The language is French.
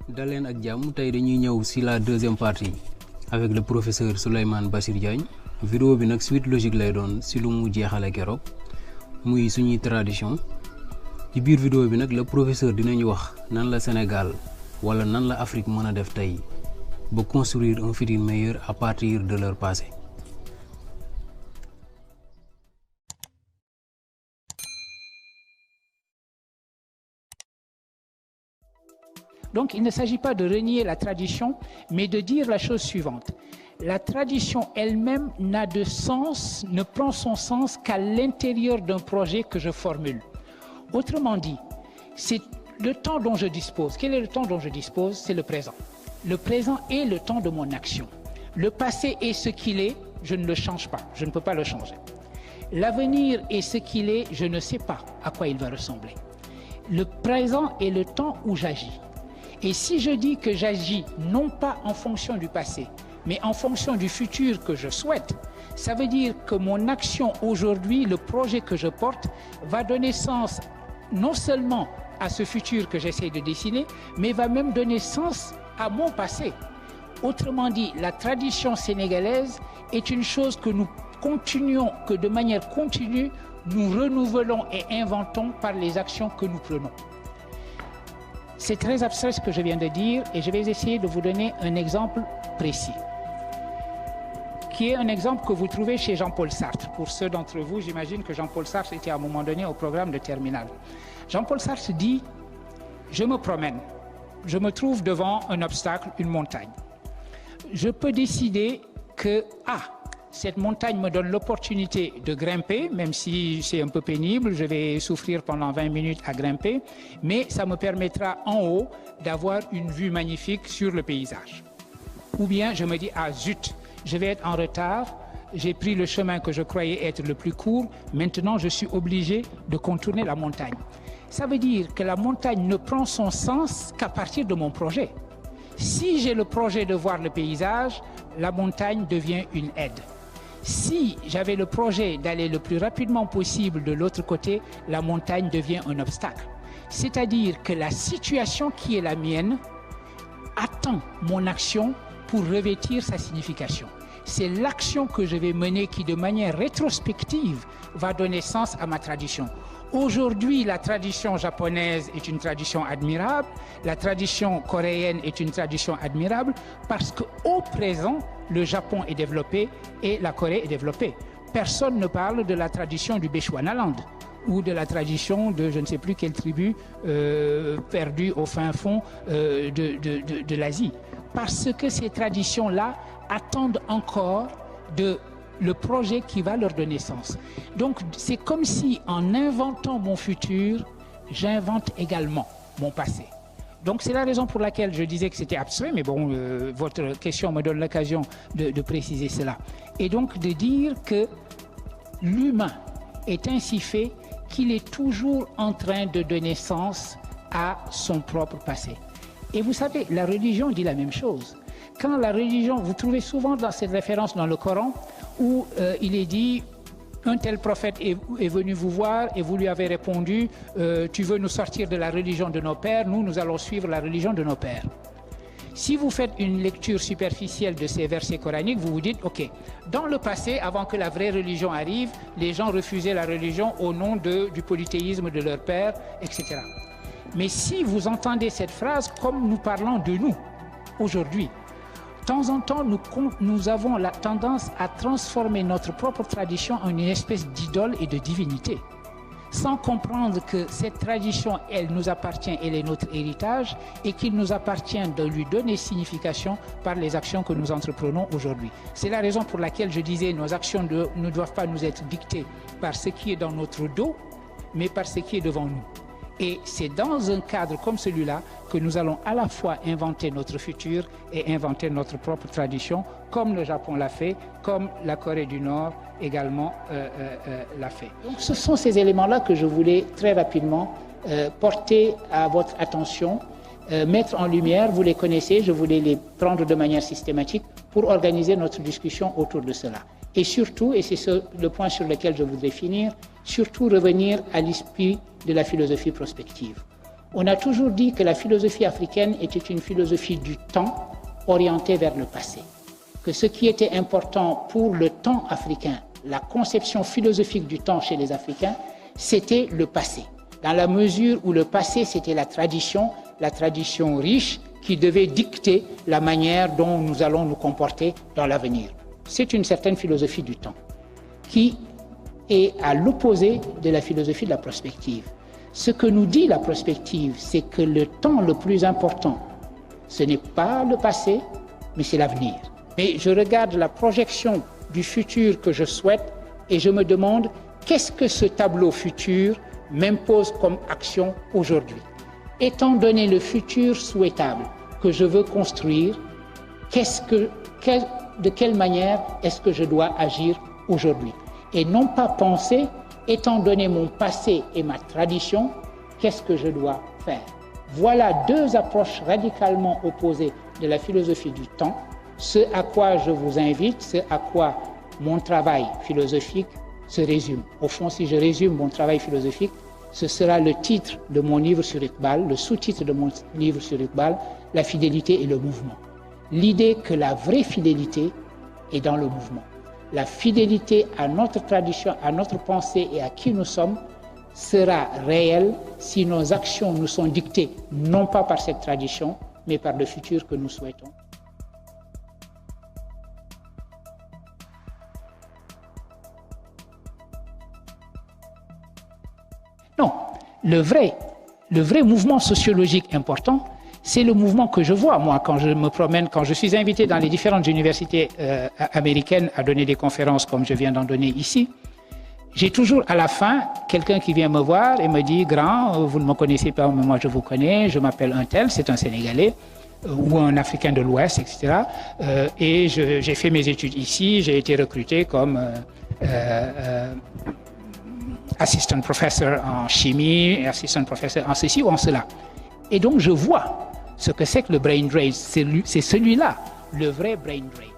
Dalen ak jàmm tey dañuy ñëw ci la deuxième partie avec le professeur Souleymane Bassir Diagne vidéo bi nag suite logique lay doon ci lu mu jeexale keroog muy suñuy tradition ci biir vidéo bi nag le professeur dinañu wax nan la Sénégal wala nan la Afrique mën a def tey ba construire un futur meilleur à partir de leur passé. Donc il ne s'agit pas de renier la tradition, mais de dire la chose suivante. La tradition elle-même n'a de sens, ne prend son sens qu'à l'intérieur d'un projet que je formule. Autrement dit, c'est le temps dont je dispose. Quel est le temps dont je dispose? C'est le présent. Le présent est le temps de mon action. Le passé est ce qu'il est, je ne le change pas, je ne peux pas le changer. L'avenir est ce qu'il est, je ne sais pas à quoi il va ressembler. Le présent est le temps où j'agis. Et si je dis que j'agis non pas en fonction du passé, mais en fonction du futur que je souhaite, ça veut dire que mon action aujourd'hui, le projet que je porte, va donner sens non seulement à ce futur que j'essaie de dessiner, mais va même donner sens à mon passé. Autrement dit, la tradition sénégalaise est une chose que nous continuons, que de manière continue, nous renouvelons et inventons par les actions que nous prenons. C'est très abstrait ce que je viens de dire et je vais essayer de vous donner un exemple précis, qui est un exemple que vous trouvez chez Jean-Paul Sartre. Pour ceux d'entre vous, j'imagine que Jean-Paul Sartre était à un moment donné au programme de terminale. Jean-Paul Sartre dit « Je me promène, je me trouve devant un obstacle, une montagne. Je peux décider que, cette montagne me donne l'opportunité de grimper, même si c'est un peu pénible, je vais souffrir pendant 20 minutes à grimper, mais ça me permettra en haut d'avoir une vue magnifique sur le paysage. Ou bien je me dis, zut, je vais être en retard, j'ai pris le chemin que je croyais être le plus court, maintenant je suis obligé de contourner la montagne. Ça veut dire que la montagne ne prend son sens qu'à partir de mon projet. Si j'ai le projet de voir le paysage, la montagne devient une aide. Si j'avais le projet d'aller le plus rapidement possible de l'autre côté, la montagne devient un obstacle. C'est-à-dire que la situation qui est la mienne attend mon action pour revêtir sa signification. C'est l'action que je vais mener qui, de manière rétrospective, va donner sens à ma tradition. Aujourd'hui, la tradition japonaise est une tradition admirable, la tradition coréenne est une tradition admirable parce qu'au présent, le Japon est développé et la Corée est développée. Personne ne parle de la tradition du Bechuanaland ou de la tradition de je ne sais plus quelle tribu perdue au fin fond de l'Asie. Parce que ces traditions-là attendent encore le projet qui va leur donner sens. Donc c'est comme si en inventant mon futur, j'invente également mon passé. Donc c'est la raison pour laquelle je disais que c'était abstrait, mais bon, votre question me donne l'occasion de préciser cela. Et donc de dire que l'humain est ainsi fait qu'il est toujours en train de donner sens à son propre passé. Et vous savez, la religion dit la même chose. Quand la religion, vous trouvez souvent dans cette référence dans le Coran, où il est dit un tel prophète est venu vous voir et vous lui avez répondu tu veux nous sortir de la religion de nos pères, nous allons suivre la religion de nos pères. Si vous faites une lecture superficielle de ces versets coraniques, vous vous dites ok, dans le passé, avant que la vraie religion arrive, les gens refusaient la religion au nom du polythéisme de leur père, etc. Mais si vous entendez cette phrase comme nous parlons de nous aujourd'hui, de temps en temps, nous avons la tendance à transformer notre propre tradition en une espèce d'idole et de divinité, sans comprendre que cette tradition, elle nous appartient, elle est notre héritage, et qu'il nous appartient de lui donner signification par les actions que nous entreprenons aujourd'hui. C'est la raison pour laquelle je disais nos actions ne doivent pas nous être dictées par ce qui est dans notre dos, mais par ce qui est devant nous. Et c'est dans un cadre comme celui-là que nous allons à la fois inventer notre futur et inventer notre propre tradition, comme le Japon l'a fait, comme la Corée du Nord également l'a fait. Donc ce sont ces éléments-là que je voulais très rapidement porter à votre attention, mettre en lumière. Vous les connaissez, je voulais les prendre de manière systématique pour organiser notre discussion autour de cela. Et surtout, et c'est le point sur lequel je voudrais finir, surtout revenir à l'esprit de la philosophie prospective. On a toujours dit que la philosophie africaine était une philosophie du temps orientée vers le passé. Que ce qui était important pour le temps africain, la conception philosophique du temps chez les Africains, c'était le passé. Dans la mesure où le passé, c'était la tradition riche qui devait dicter la manière dont nous allons nous comporter dans l'avenir. C'est une certaine philosophie du temps qui est à l'opposé de la philosophie de la prospective. Ce que nous dit la prospective, c'est que le temps le plus important, ce n'est pas le passé, mais c'est l'avenir. Mais je regarde la projection du futur que je souhaite et je me demande qu'est-ce que ce tableau futur m'impose comme action aujourd'hui. Étant donné le futur souhaitable que je veux construire, de quelle manière est-ce que je dois agir aujourd'hui? Et non pas penser, étant donné mon passé et ma tradition, qu'est-ce que je dois faire? Voilà deux approches radicalement opposées de la philosophie du temps, ce à quoi je vous invite, ce à quoi mon travail philosophique se résume. Au fond, si je résume mon travail philosophique, ce sera le titre de mon livre sur Iqbal, le sous-titre de mon livre sur Iqbal, la fidélité et le mouvement. L'idée que la vraie fidélité est dans le mouvement. La fidélité à notre tradition, à notre pensée et à qui nous sommes sera réelle si nos actions nous sont dictées non pas par cette tradition, mais par le futur que nous souhaitons. Non, le vrai mouvement sociologique important, c'est le mouvement que je vois, moi, quand je me promène, quand je suis invité dans les différentes universités américaines à donner des conférences comme je viens d'en donner ici. J'ai toujours à la fin quelqu'un qui vient me voir et me dit « Grand, vous ne me connaissez pas, mais moi je vous connais, je m'appelle un tel, c'est un Sénégalais, ou un Africain de l'Ouest, etc. Et j'ai fait mes études ici, j'ai été recruté comme assistant professor en chimie, assistant professor en ceci ou en cela. » Et donc je vois ce que c'est que le brain drain, c'est celui-là, le vrai brain drain.